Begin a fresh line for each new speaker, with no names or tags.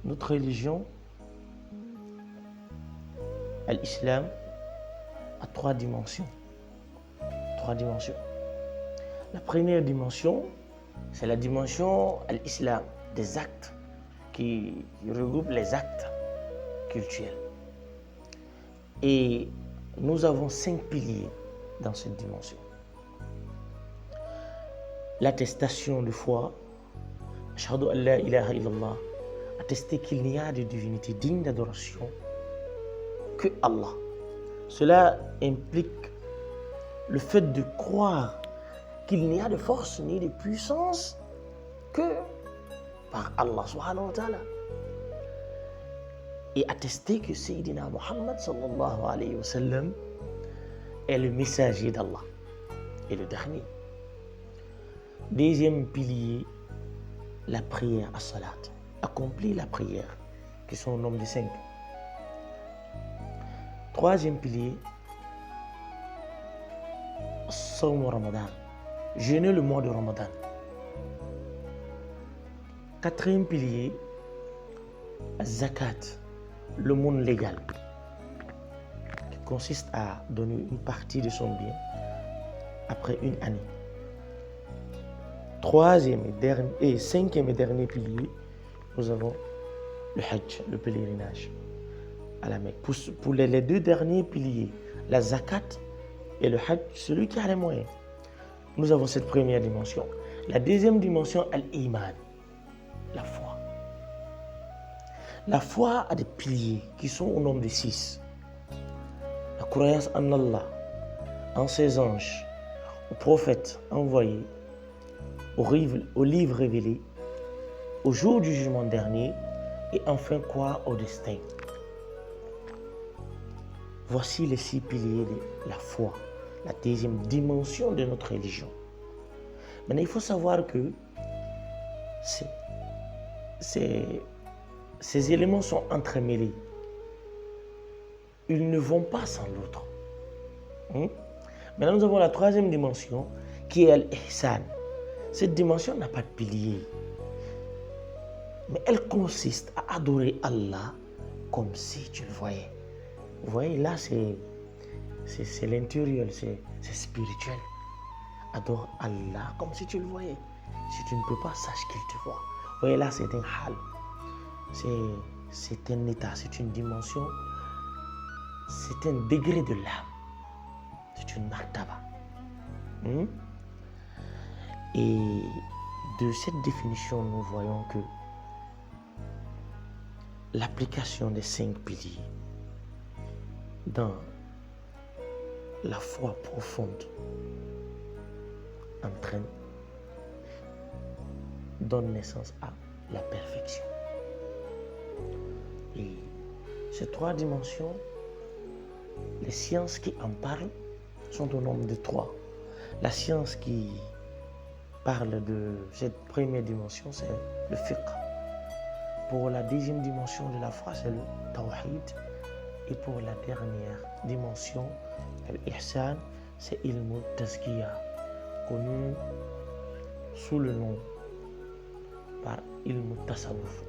Notre religion, l'islam, a trois dimensions. La première dimension, c'est la dimension l'islam, des actes qui regroupent les actes cultuels. Et nous avons 5 piliers dans cette dimension. L'attestation de foi, Ashhadu an la ilaha illallah, attester qu'il n'y a de divinité digne d'adoration que Allah. Cela implique le fait de croire qu'il n'y a de force ni de puissance que par Allah subhanahu wa ta'ala. Et attester que Sayyidina Muhammad sallallahu alayhi wa sallam est le messager d'Allah et le dernier. Deuxième pilier, la prière as-salat. Accomplir la prière, qui sont au nombre de 5. Troisième pilier, Sawm Ramadan, jeûner le mois de Ramadan. Quatrième pilier, Zakat, le monde légal, qui consiste à donner une partie de son bien après une année. Cinquième et dernier pilier, nous avons le Hajj, le pèlerinage à la Mecque. Pour les 2 derniers piliers, la Zakat et le Hajj, celui qui a les moyens. Nous avons cette première dimension. La deuxième dimension, l'iman, la foi. La foi a des piliers qui sont au nombre de 6. La croyance en Allah, en ses anges, aux prophètes envoyés, au livre révélé, au jour du jugement dernier, et enfin croire au destin. Voici les 6 piliers de la foi, la deuxième dimension de notre religion. Maintenant, il faut savoir que ces éléments sont entremêlés. Ils ne vont pas sans l'autre. Maintenant, nous avons la troisième dimension qui est l'ihsan. Cette dimension n'a pas de pilier. Mais elle consiste à adorer Allah comme si tu le voyais. Vous voyez, là, c'est l'intérieur, c'est spirituel. Adore Allah comme si tu le voyais. Si tu ne peux pas, sache qu'il te voit. Vous voyez, là, c'est un hal. C'est un état, c'est une dimension, c'est un degré de l'âme. C'est une martaba. Et de cette définition, nous voyons que l'application des 5 piliers dans la foi profonde donne naissance à la perfection. Et ces 3 dimensions, les sciences qui en parlent sont au nombre de 3. La science qui parle de cette première dimension, c'est le fiqh. Pour la deuxième dimension de la foi, c'est le tawhid. Et pour la dernière dimension, l'ihsan, c'est ilm tazkiya, connu sous le nom par ilm tasawwuf.